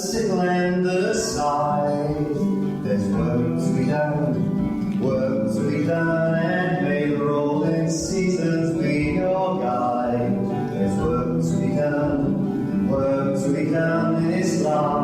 sickle and the scythe. There's work to be done, and may the rolling seasons be your guide. There's work to be done in this life.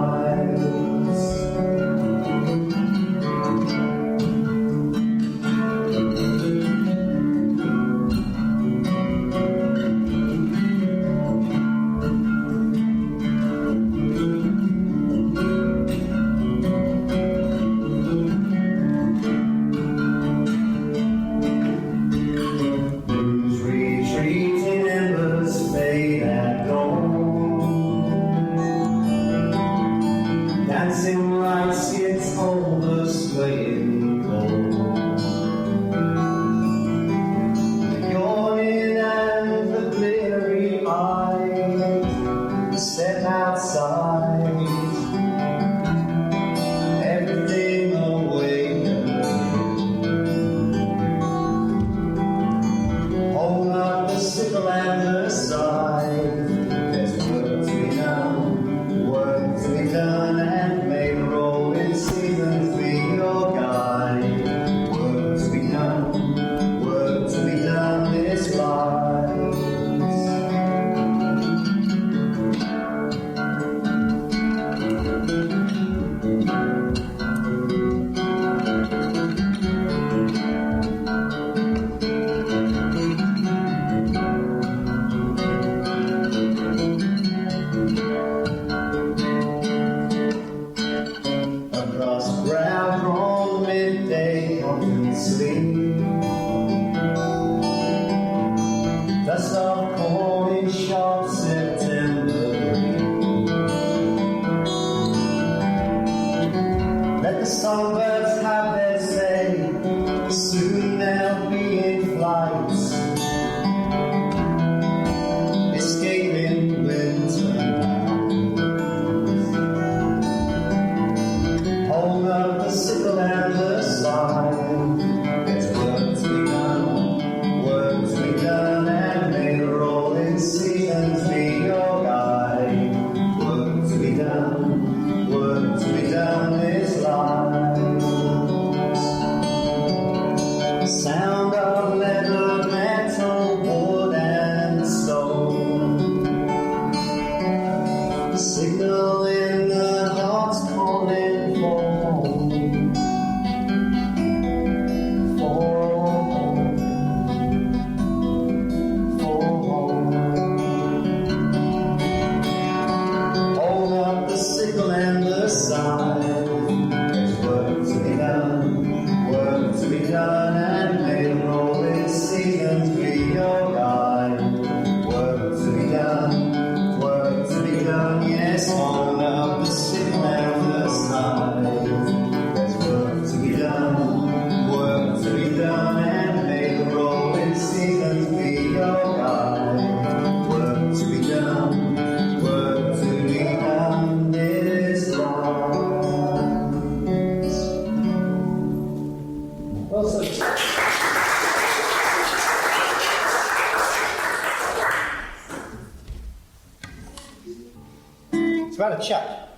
About a chap,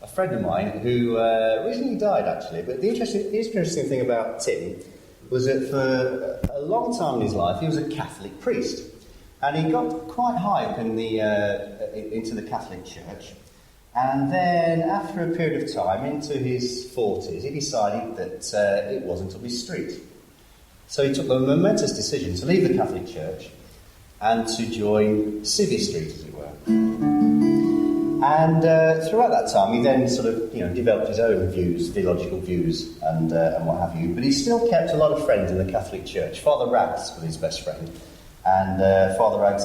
a friend of mine, who recently died actually, but the interesting thing about Tim was that for a long time in his life he was a Catholic priest, and he got quite high up in into the Catholic Church, and then after a period of time, into his 40s, he decided that it wasn't up his street. So he took the momentous decision to leave the Catholic Church and to join Civvy Street, as it were. And throughout that time, he then sort of, developed his own views, theological views, and what have you. But he still kept a lot of friends in the Catholic Church. Father Rags was his best friend, and Father Rags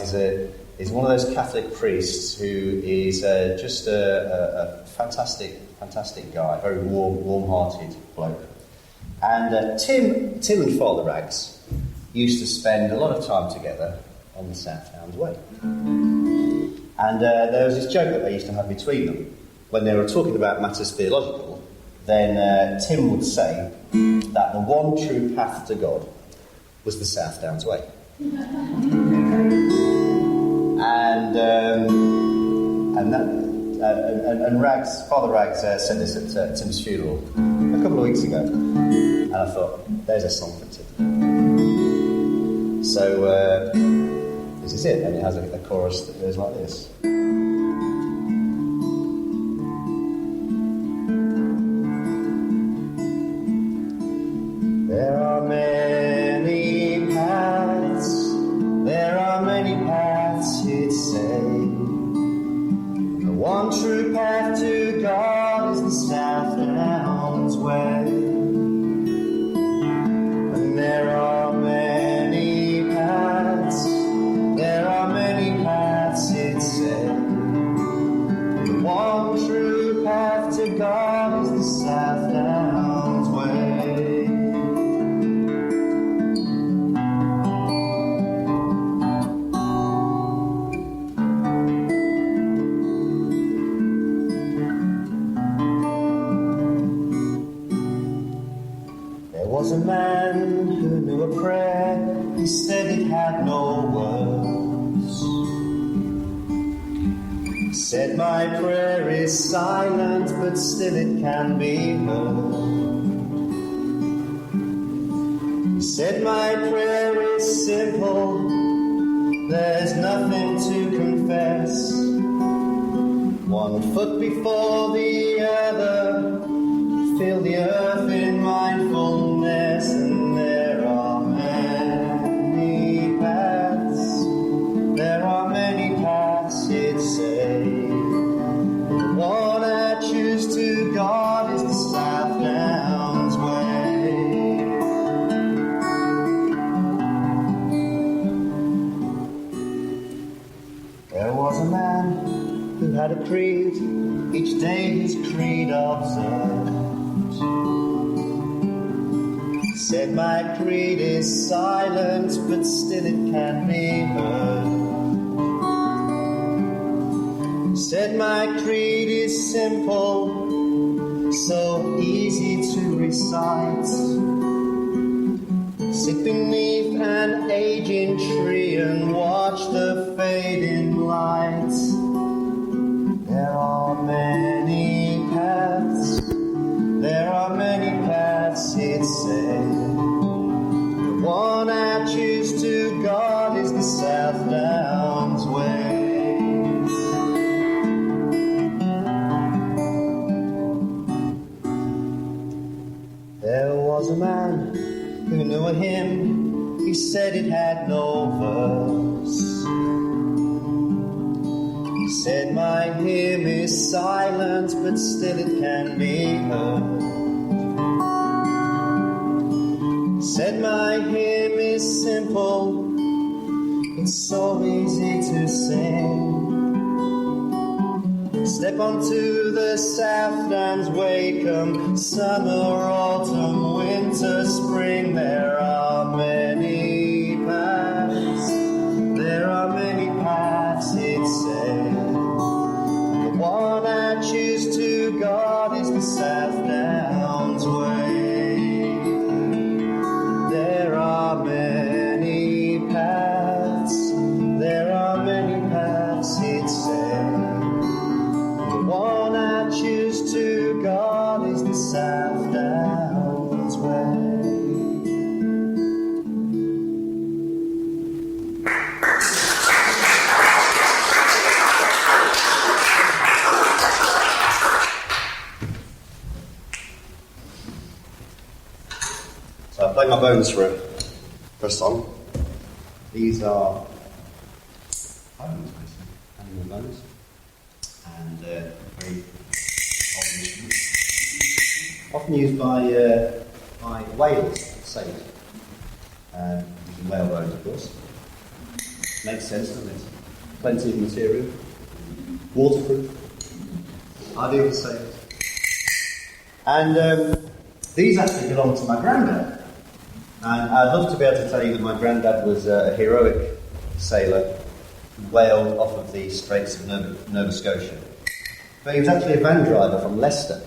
is one of those Catholic priests who is just a fantastic guy, very warm-hearted bloke. And Tim and Father Rags used to spend a lot of time together on the South Downs Way. And there was this joke that they used to have between them. When they were talking about matters theological, then Tim would say that the one true path to God was the South Downs Way. And that and Father Rags said this at Tim's funeral a couple of weeks ago, and I thought, there's a song for Tim. So this is it, and it has a chorus that goes like this. There are many paths, he'd say. The one true path to God is the South Downs way. And there are many paths, he'd say. The one true path to God is the South Downs way. There was a man who knew a prayer, he said it had no words. He said, my prayer is silent, but still it can be heard. He said, my prayer is simple, there's nothing to confess. One foot before the other, feel the earth in mindfulness, and there are many paths, he'd say. The one I choose to God is the South Downs way. There was a man who had a creed, each day his creed observed. Said my creed is silent, but still it can be heard. Said my creed is simple, so easy to recite. Sit beneath an aging tree and watch the fading light. There are many paths, he'd say. The one I choose to God is the South Downs way. There was a man who knew a hymn, he said it had no verse. He said my hymn is silent, but still it can be heard. Said my hymn is simple, it's so easy to sing. Step onto the South Downs way, come summer, autumn, winter, spring. There are many paths, he'd say. The one I choose to God is the South Downs way. There are many paths, he'd say. The one I choose to God is the South Downs way. So I played my bones for a song. These are bones, basically, animal bones, and very often used by whales, sailors, using whale bones, of course. Makes sense, doesn't it? Plenty of material, waterproof, ideal for sailors. And these actually belong to my granddad. And I'd love to be able to tell you that my granddad was a heroic sailor who whaled off of the Straits of Nova Scotia. But he was actually a van driver from Leicester.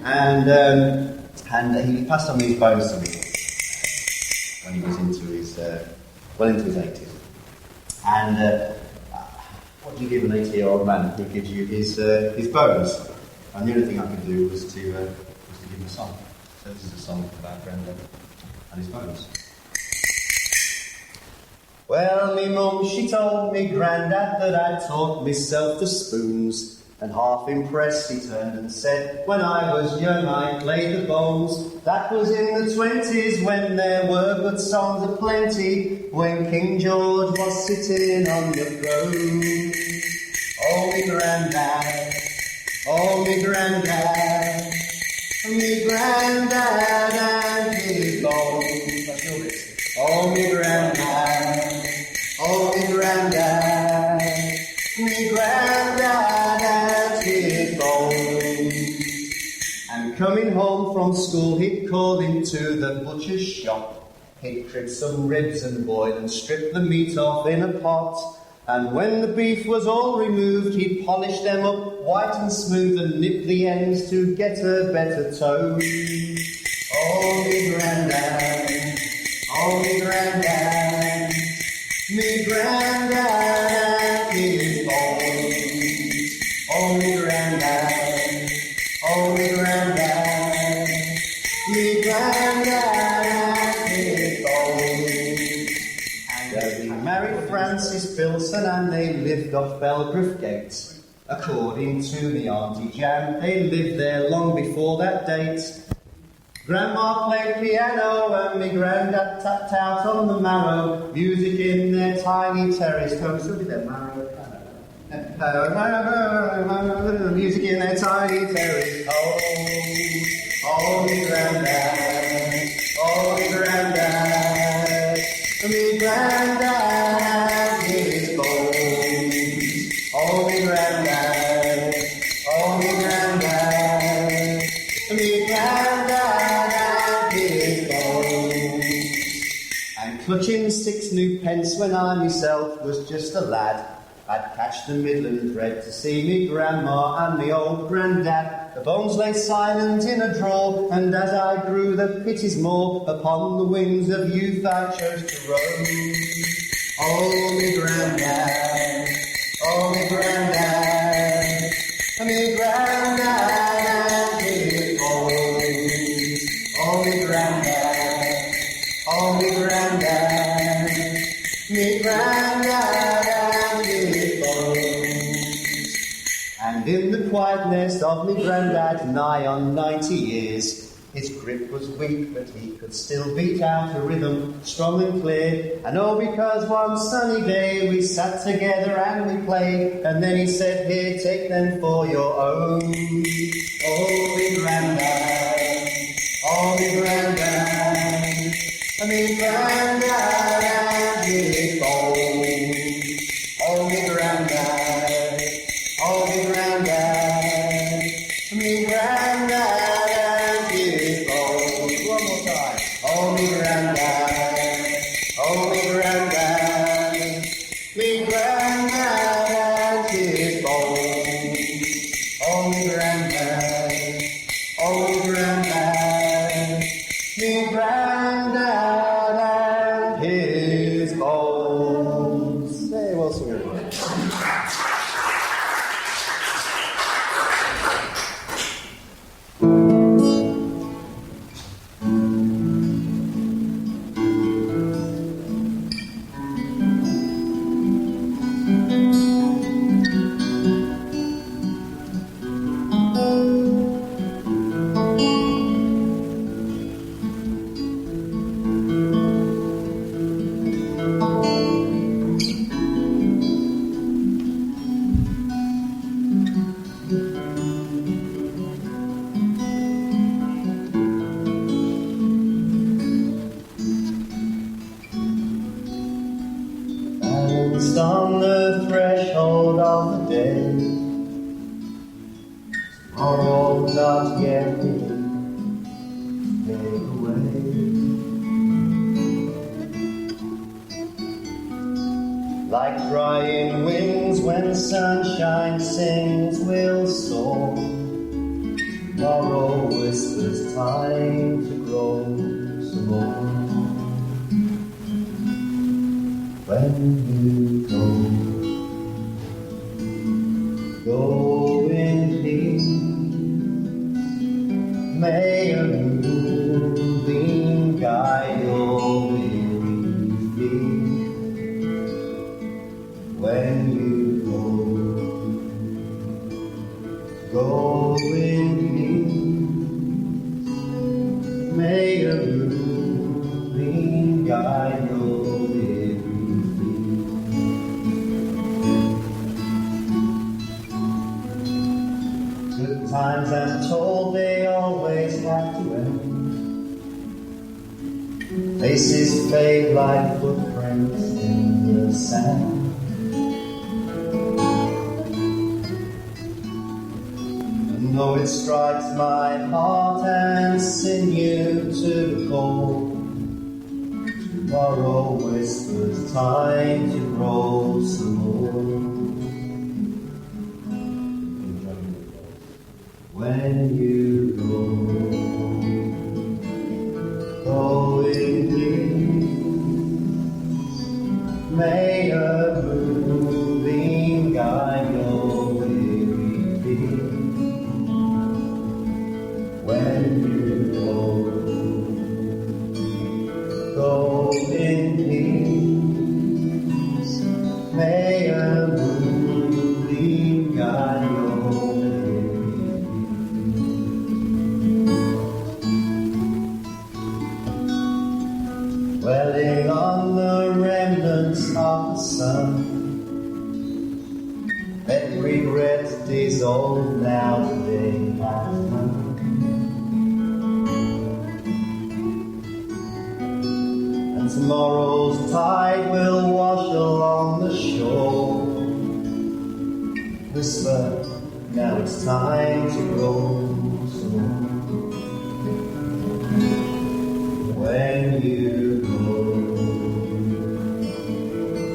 And he passed on these bones to me when he was into his 80s. And what you give an 80-year-old man who gives you his bones? And the only thing I could do was to give him a song. So this is a song about Grandad and his bones. Well, me mum, she told me Grandad that I taught myself the spoons. And half impressed, he turned and said, when I was young I played the bones. That was in the 20s when there were good songs aplenty, when King George was sitting on the throne. Oh, me Grandad, oh, me Grandad, me Grandad and his bones. That's your bit. Oh, me Grandad, oh, me Grandad, me Grandad and his bones. And coming home from school, he'd call into the butcher's shop. He'd crib some ribs and boil and strip the meat off in a pot. And when the beef was all removed, he'd polish them up white and smooth and nip the ends to get a better tone. Oh, me Grandad, oh, me Grandad, me Grandad and his bones. Oh, me Grandad, oh, me Grandad, me Grandad and his bones. And he married Frances Bilson and they lived off Belgrave Gate. According to me Auntie Jan, they lived there long before that date. Grandma played piano and me Grandad tapped out on the marrow, music in their tiny terraced home. So did their marrow piano. Music in their tiny terraced home. Oh, me Grandad, oh, me Grandad, me Grandad and his bones. Oh, me Grandad, oh, me Grandad, me Grandad and his bones. And clutching 6 new pence when I myself was just a lad, I'd catch the Midland thread to see me grandma and me old Grandad. The bones lay silent in a drawer, and as I grew the pities more, upon the wings of youth I chose to roam. Oh, me Grandad, oh, me Grandad, me Grandad and his bones. Oh, me Grandad, oh, me Grandad, me Grandad and his bones. And in the quietness of me Grandad, nigh on 90 years, his grip was weak, but he could still beat out a rhythm strong and clear. And all because one sunny day we sat together and we played, and then he said, here, take them for your own. Oh, me Grandad, oh, me Grandad, me Grandad and his bones. Oh, me Grandad, oh, me Grandad, me Grandad and his bones. One more time. Oh, me Grandad, oh, me Grandad, me Grandad and his bones. Oh, me Grandad, oh, me Grandad, me Grandad and his bones. Hey, well, sing it. Balanced on the threshold of the day, tomorrow not yet fade away. Like crying winds when sunshine sings, we'll soar. Tomorrow whispers time to grow some more. When you go, when you go in peace. May a moving guide your living feet. Good times, I'm told, they always have to end. Faces fade like footprints in the sand. And though it strikes my heart and sinew to the core, tomorrow whispers time to grow some more. When you go in peace, may a moving guide your weary feet. When you go in peace, may a moving guide your dwelling on the remnants of the sun. Let regret dissolve now the day has come. And tomorrow's tide will wash along the shore. Whisper, now it's time to grow some more. When you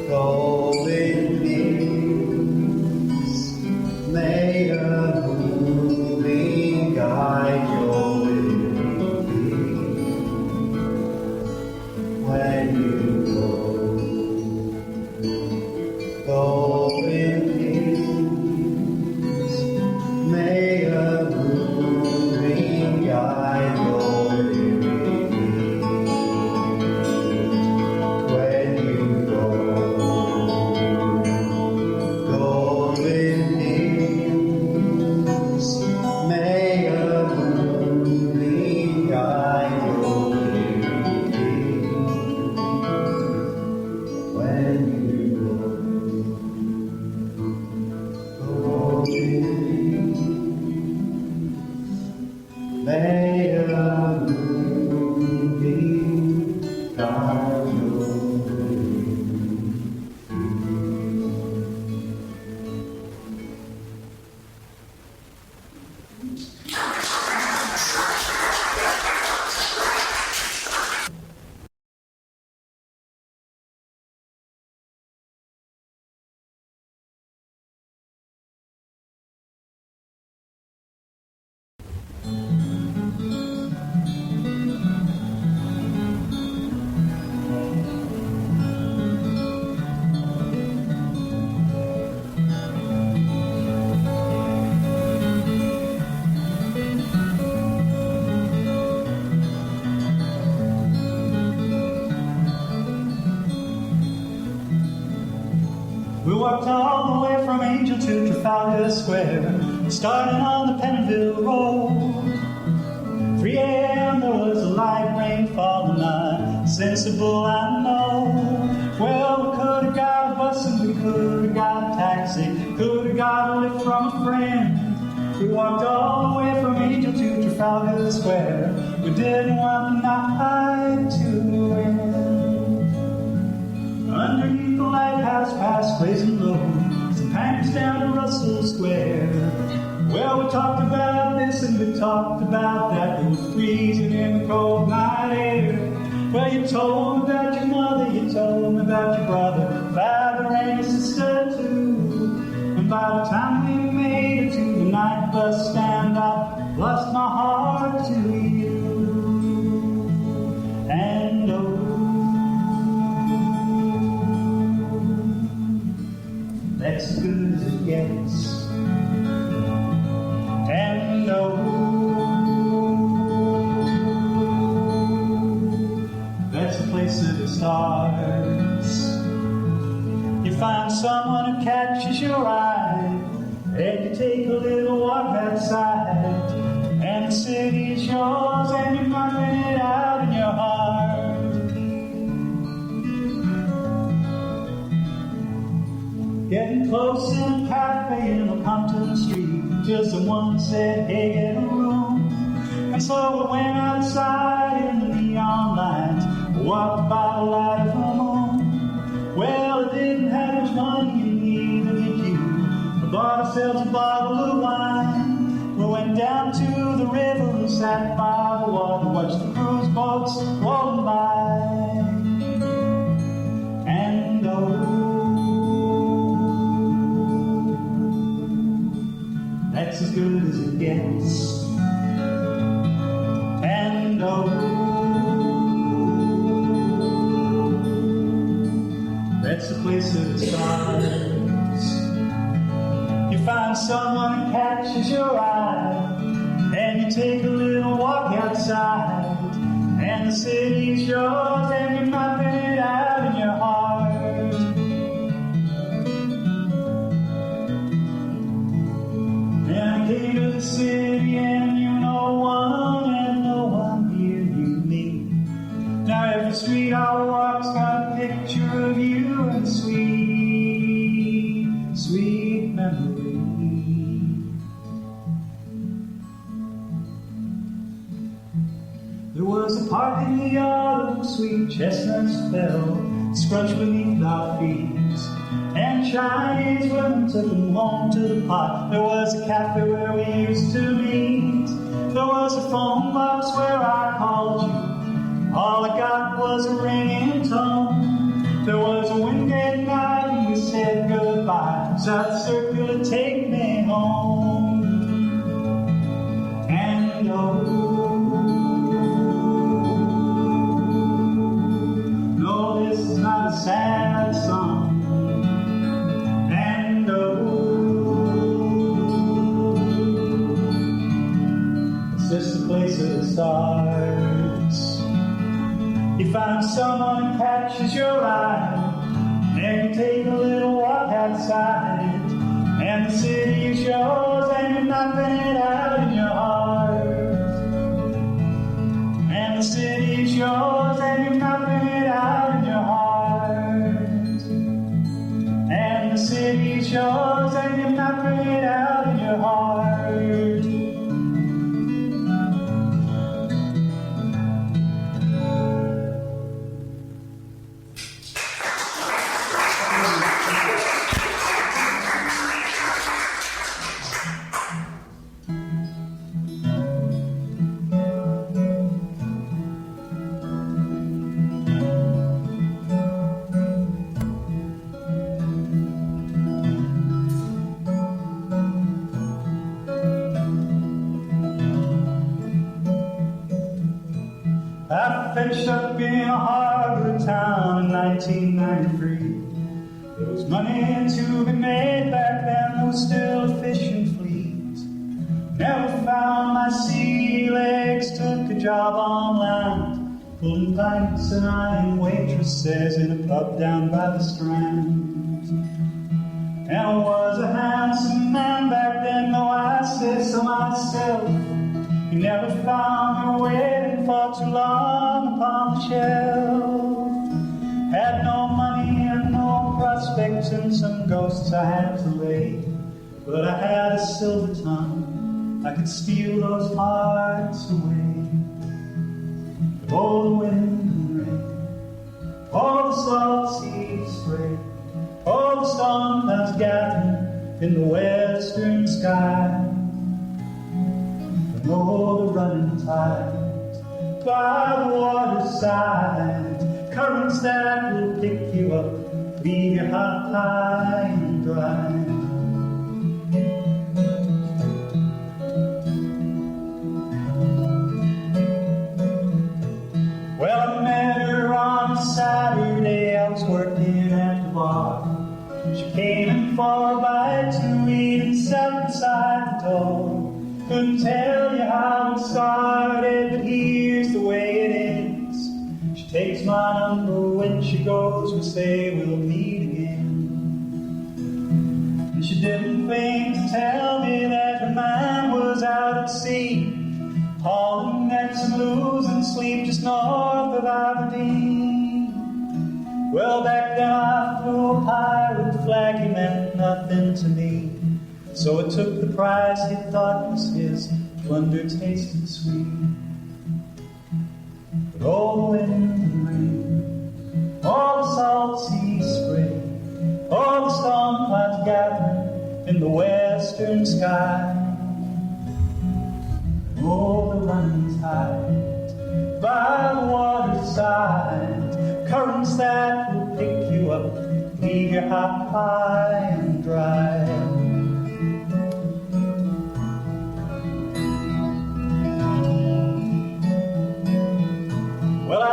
go in peace, may a moving guide your living feet. When you go in peace, may a moving guide your living feet. When you go in peace, may a moving guide your living feet. When you go in peace, may a moving guide your We walked all the way from Angel to Trafalgar Square, starting on the Pennville Road. 3 a.m. there was a light rain falling on, sensible I know. Well, we could have got a bus and we could have got a taxi, could have got a lift from a friend. We walked all the way from Angel to Trafalgar Square, we didn't want the night to end. Underneath the lighthouse past Blazing Road, some pampers down to Russell Square. Well, we talked about this and we talked about that. It was freezing in the cold night air. Well, you told me about your mother, you told me about your brother, father and your sister too. And by the time we made it to the night bus stand, I lost my heart to you. And oh, that's as good as it gets. And oh, that's the place that it starts. You find someone who catches your eye, and you take a little walk outside, and the city is yours, and you're marking it out in your heart. Getting close in a cafe in a Compton street, till someone said, hey, get a room. And so we went outside in the neon light, walked by the light of the moon. Well, I didn't have much money, and neither did you. We bought ourselves a bottle of wine. We went down to the river and sat by the water, watched the cruise boats rolling by. And oh, that's as good as it gets. And oh, that's the place that it starts. You find someone who catches your eye, and you take a little walk outside, and the city's yours, and you're mapping it out in your heart. And I came to the city, and you know one, and no one here you meet. Now every street I walk's got a picture of you, and sweet, sweet memory. There was a park in the autumn, sweet chestnuts fell, scrunched beneath our feet, and Chinese women took them home to the pot. There was a cafe where we used to meet. There was a phone box where I called you. All I got was a ringing tone. There was a windgate night and we said goodbye. South Circular, take me home. And oh, no, this is not a sad song. And oh, it's just the place that it starts. You find someone who catches your eye, and you take a little walk outside, and the city is yours, and you're mapping it out in your heart. And the city is yours, and you're mapping it out in your heart. And the city is yours, and you're mapping it out in your heart. I finished up in a harbor town in 1993. There was money to be made back then, there was still a fishing fleet. Never found my sea legs, took a job on land, pulling pints and eyeing waitresses in a pub down by the Strand. And I was a handsome man back then, though I said so myself. You never found your waiting for too long upon the shelf. Had no money and no prospects and some ghosts I had to lay. But I had a silver tongue, I could steal those hearts away. But all the wind and rain, all the salt sea spray, all the storm clouds gathering in the western sky. Oh, the running tide by the waterside, currents that will pick you up, leave you high and dry. Well, I met her on a Saturday, I was working at the bar. She came in for a bite to eat and sat beside the door. Couldn't tell you how it started, but here's the way it ends. She takes my number when she goes, we say we'll meet again. didn't think to tell me that her man was out at sea, hauling nets and losing sleep just north of Aberdeen. Well, back then I flew a pirate flag, he meant nothing to me. So it took the prize he thought was his, plunder tasted sweet. But all the wind and rain, all the salt sea spray, all the storm clouds gathering in the western sky, oh, the running tide by the waterside, currents that will pick you up, leave you high and dry. Well, I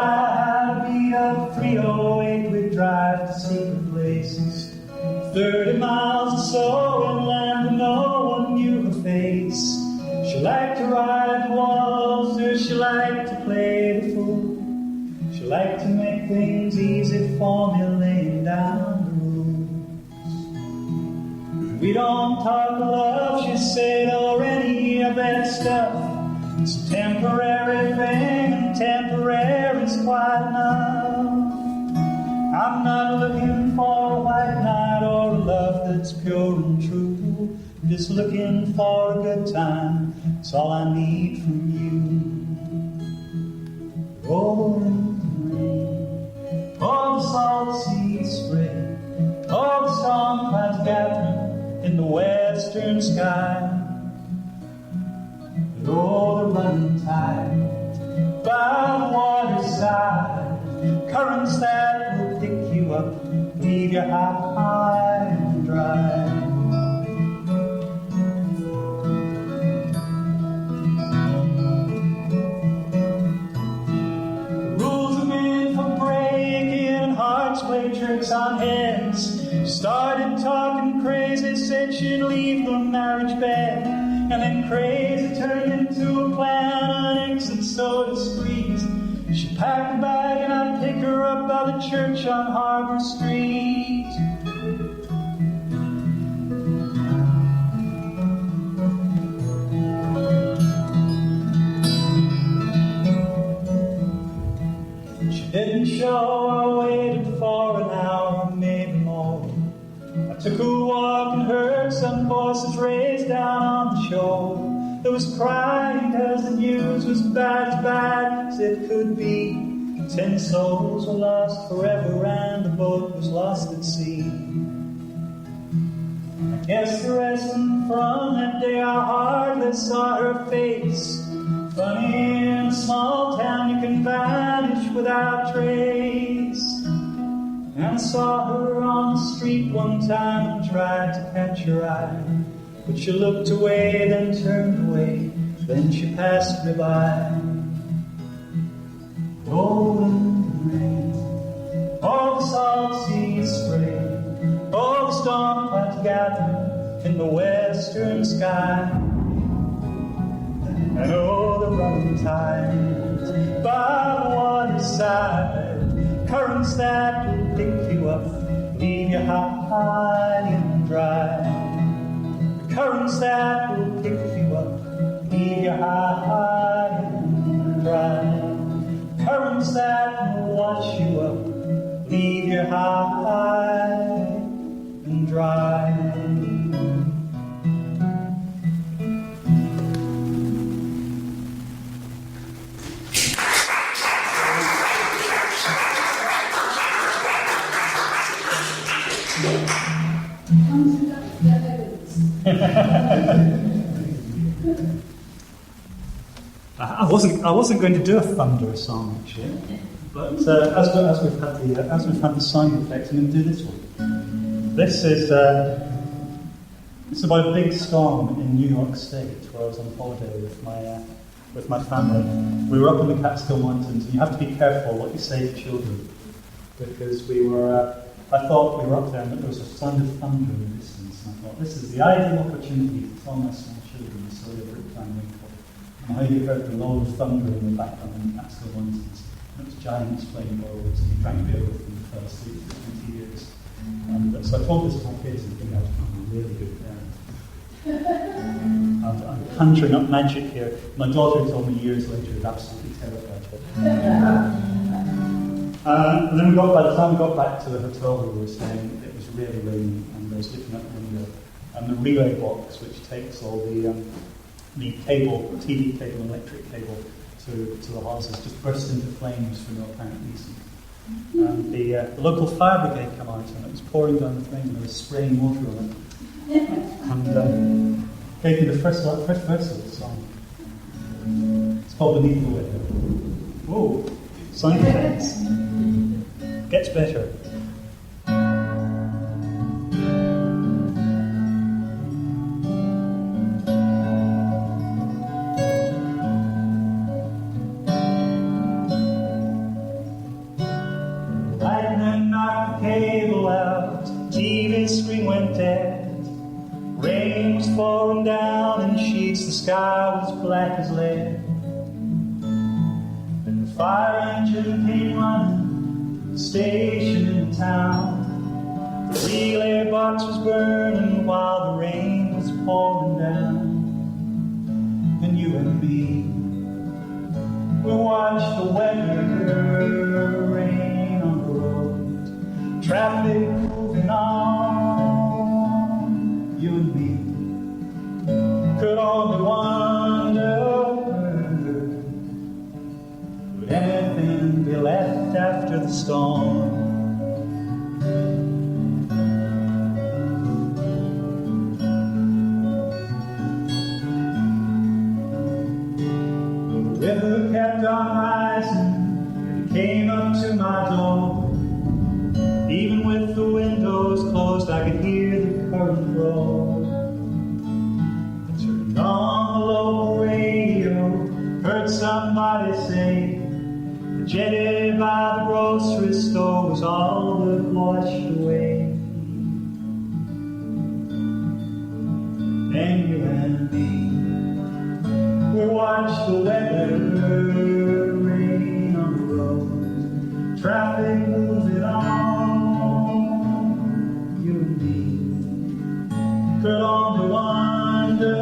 had to be up 308, we'd drive to secret places, 30 miles or so inland where no one knew her face. She liked to ride the waltzers, she liked to play the fool, she liked to make things easy for me, laying down the rules. We don't talk of love, she said, or any of that stuff. It's a temporary thing, and temporary's quite enough. I'm not looking for a white knight or a love that's pure and true. I'm just looking for a good time, it's all I need from you. Rolling rain, all the salt sea spray, all the storm clouds gathering in the western sky, oh, the running tide by the waterside, currents that will pick you up, leave you high and dry. The rules are meant for breaking, hearts play tricks on heads. Started talking crazy, said she'd leave the marriage bed. And then crazy turned into a plan, an exit so discreet. She packed a bag and I'd pick her up by the church on Harbor Street. She didn't show, I waited for an hour, maybe more. I took a walk and heard some voices raised down on the shore. There was crying as the news was bad as it could be. 10 souls were lost forever and the boat was lost at sea. I guess the lesson from that day I hardly saw her face. Funny, in a small town you can vanish without trace. And I saw her on the street one time and tried to catch her eye, but she looked away, then turned away, then she passed me by. Rolling rain, all the salt sea spray, all the storm clouds gathering in the western sky, and oh, the running tide by the waterside, currents that will pick you up, leave you high and dry. Currents that will pick you up, leave you high and dry. Currents that will wash you up, leave you high and dry. I wasn't going to do a Thunder song actually, but as we've had the sound effects, I'm going to do this one. This is it's about a big storm in New York State where I was on holiday with my family. We were up in the Catskill Mountains, and you have to be careful what you say to children, because I thought we were up there and there was a sound of thunder in the distance, and I thought this is the ideal opportunity to tell my small children the story of Rip Van Winkle and how you heard the roll of thunder in the background in the Catskill Mountains. It was giants playing bowls, and he drank beer with them and fell asleep for 20 years. And so I told this to my kids and think I was really good parent. I'm conjuring up magic here. My daughter told me years later is absolutely terrified of it. And then by the time we got back to the hotel where we were staying, it was really raining, and I was looking out the window, and the relay box, which takes all the cable, TV cable and electric cable to the houses, just burst into flames for no apparent reason. And the local fire brigade came out, and it was pouring down the flame, and they were spraying water on it. And gave me the first verse of the song. It's called Beneath the Window. Whoa, sound effects. Gets better. Lightning knocked the cable out, TV screen went dead. Rain was pouring down in sheets, the sky was black as lead. Then the fire engine came running to the station in the town. The relay box was burning while the rain was pouring down. And you and me, we watched the weather rain on the road, traffic moving on. You and me could only wonder, would anything be left after the storm? The river kept on rising, it came up to my door. Even with the windows closed, I could hear the current roar. I turned on the local radio, heard somebody say the jetty by the grocery store was all but washed away. And you and me, we watched the weather rain on the road, traffic moving on. You and me could only wonder,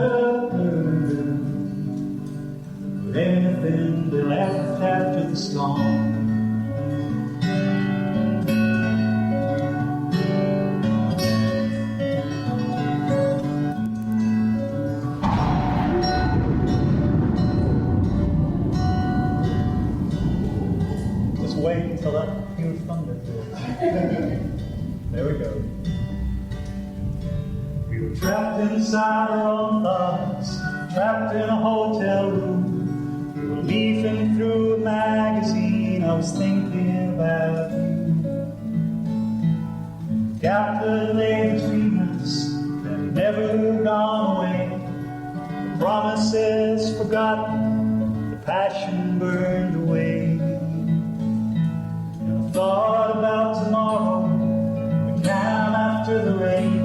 would anything be left after the storm? Just wait until that pure thunder fills. There we go. We were trapped inside our own thoughts, trapped in a hotel room. We were leafing through a magazine, I was thinking about you. The gap that lay between us, that had never gone away. The promises forgotten, the passion burned away. And I thought about tomorrow, the calm after the rain,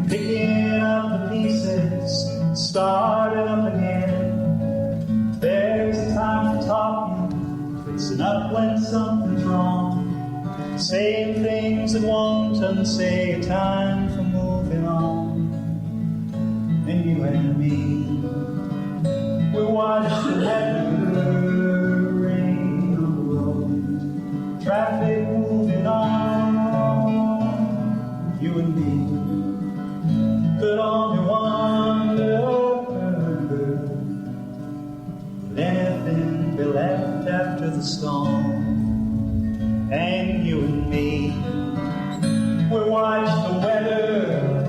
picking up the pieces, starting up again. There's a time for talking, fixing up when something's wrong, saying things that won't unsay, a time for moving on. And you and me, we watched the weather rain on the road, traffic moving on. You and me could only wonder, would anything be left after the storm? And you and me, we watched the weather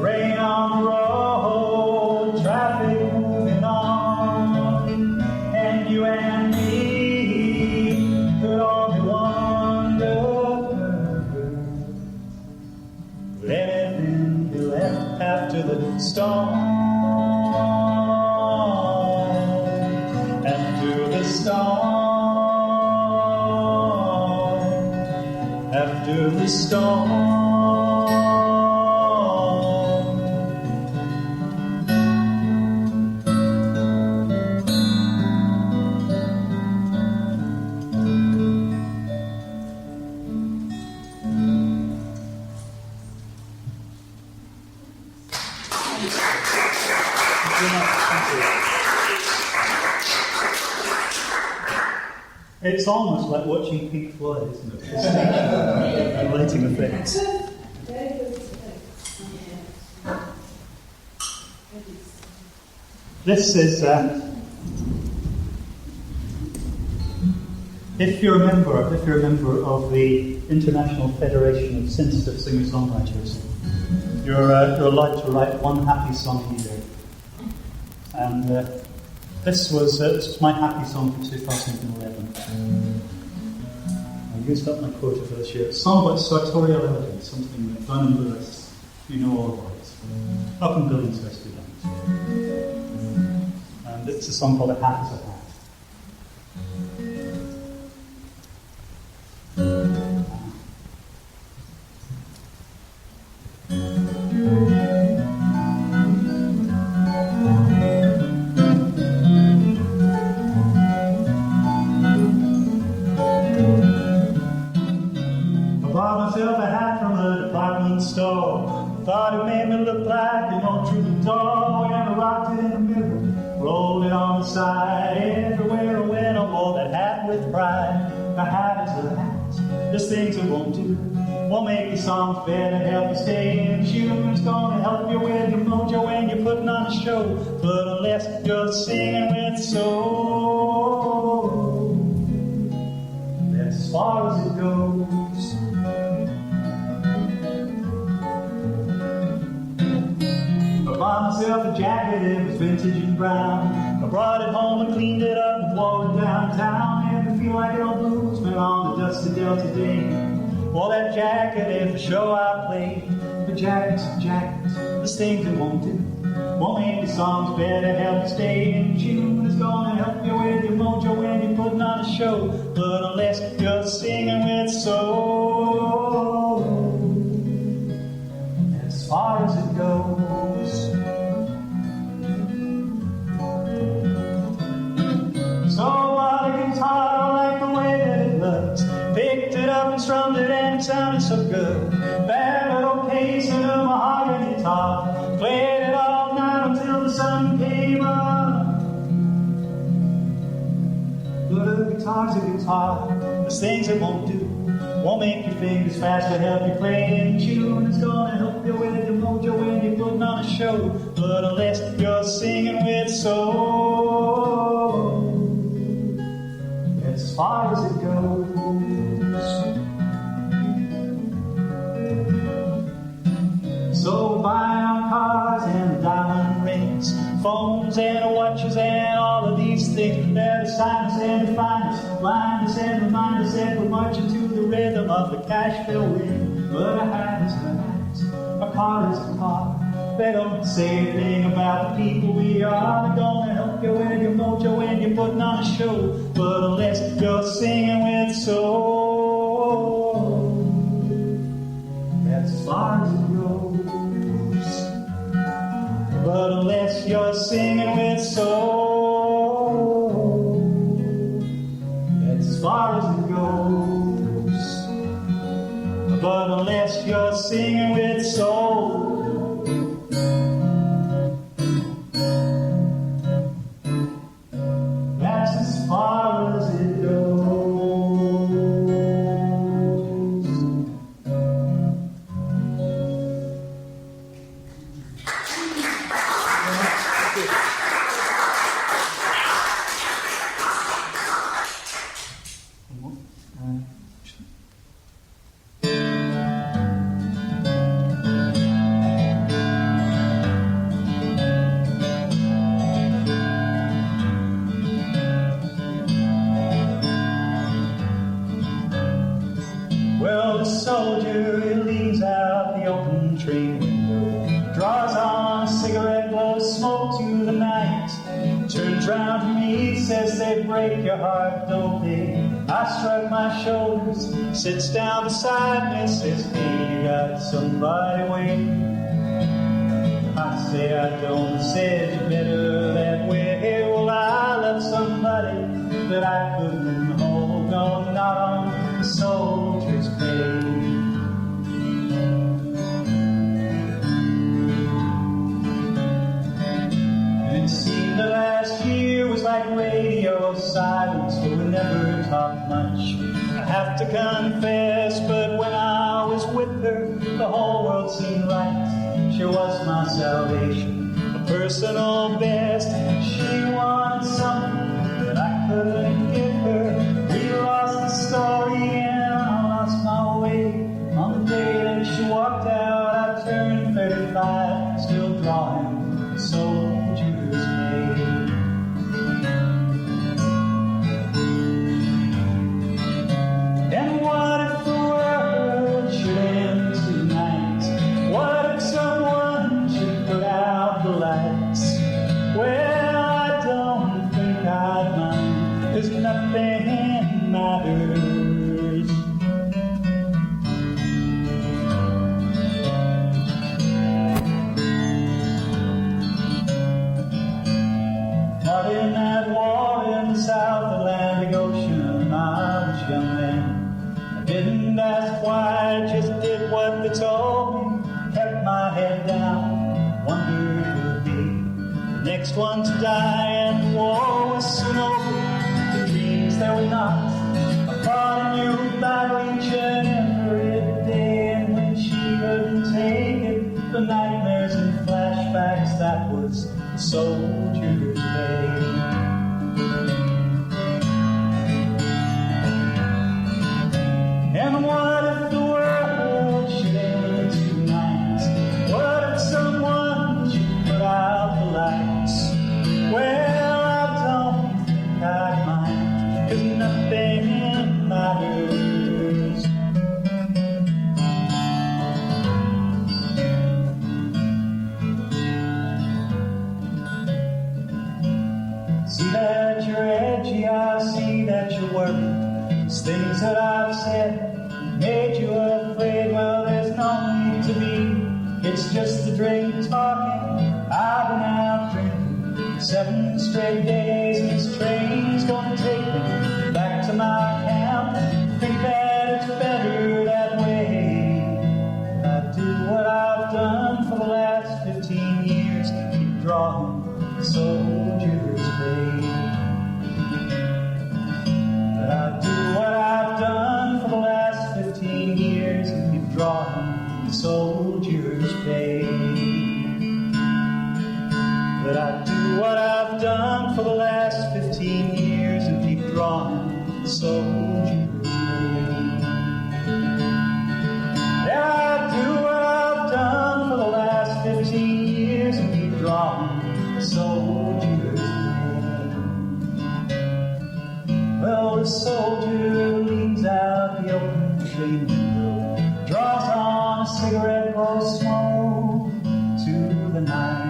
rain on the road, traffic moving on. And you and me could only wonder, would anything be left after the storm? After the storm, after the storm. It's almost like watching Pink Floyd, isn't it? And lighting effects. This is, if you're a member of the International Federation of Sensitive Singer-Songwriters, you're allowed to write one happy song a year. And this was my happy song for 2011. I used up my quota for this year. It's a song about sartorial elegance, something that done in Lewes, you know all about it. Up in Billingshurst we done it. And it's a song called A Hat is a Hat. Thought it made me look like an old true dog, and I rocked it in the mirror, rolled it on the side. Everywhere I went, I wore that hat with pride. A hat is a hat. There's things it won't do. Won't make your songs better, help you stay in tune. It's gonna help you with your mojo when you're putting on a show. But unless you're singing with soul, that's as far as it goes. I bought myself a jacket, it was vintage and brown. I brought it home and cleaned it up and wore it downtown. Made me feel like an old bluesman on the dusty Delta day. Wore that jacket every show I played. But jackets are jackets, there's things it won't do. Won't make the songs better, help you stay in tune. It's gonna help you with your mojo when you're putting on a show. But unless you're singing with soul, that's as far as it goes. So bought a guitar, I like the way that it looks. Picked it up and strummed it and it sounded so good. Bad little case and a mahogany top. Played it all night until the sun came up. But a guitar's a guitar. There's things it won't do. Won't make your fingers faster, help you play in tune. It's gonna help you with your mojo when you're putting on a show. But unless you're singing with soul, that's as far as it goes. So buying on cars and diamond rings, phones and watches and all of these things that assign us and define us, blind us and remind us that we're marching to the rhythm of the cash bell ring. But a hat is a hat, a car is a car. They don't say anything about the people we are. They're gonna help you with your mojo when you're putting on a show. But unless you're singing with soul, that's as far as it goes. But unless you're singing with soul, that's as far as it goes. But unless you're singing with soul, that's as far as it goes. Well, the soldier, he leans out the open train window, draws on a cigarette, blows smoke to the night, turns round to me, says they break your heart, don't they? I shrug my shoulders, sits down beside me, says, hey, you got somebody waiting. I say I don't, says you better that way. Well, I love somebody that I couldn't hold, no, not on the soldier's grave. fight. She was my salvation, a personal best. She wanted something that I couldn't give her. We lost the story and I lost my way. On the day that she walked out, I turned 35, still drawing a soldier's name. And what if the world should end tonight? What if someone should put out the lights? Well, I don't think I'd mind, 'cause nothing matters. Fought in that war in the South Atlantic Ocean, I was young then. I didn't ask why, I just did what they told me. Kept my head down, wondered who would be the next one to die, and the war was soon over. The dreams that were not, I fought a new battle each and every day, and when she couldn't take it, the nightmares and flashbacks, that was the soldier's day. And what if the world should end tonight? What if someone should put out the lights? Well, I don't think I'd mind, 'cause nothing matters. See that you're edgy, I see that you're worried. These things that I've said made you afraid. Well, there's no need to be. It's just the drink talking. I've been out drinking 7 straight days, and this train's gonna take me back to my camp. Think that it's better that way. I do what I've done for the last 15 years, keep drawing the soldier's grave. But I do what I've done for the last 15 years and keep drawing the soldier's pay. But I do what I've done for the last 15 years and keep drawing the soldier's pay. Yeah, I do what I've done for the last 15 years and keep drawing the soldier's pay. Well, the soldier leans out the open train window, draws on a cigarette, blows smoke to the night.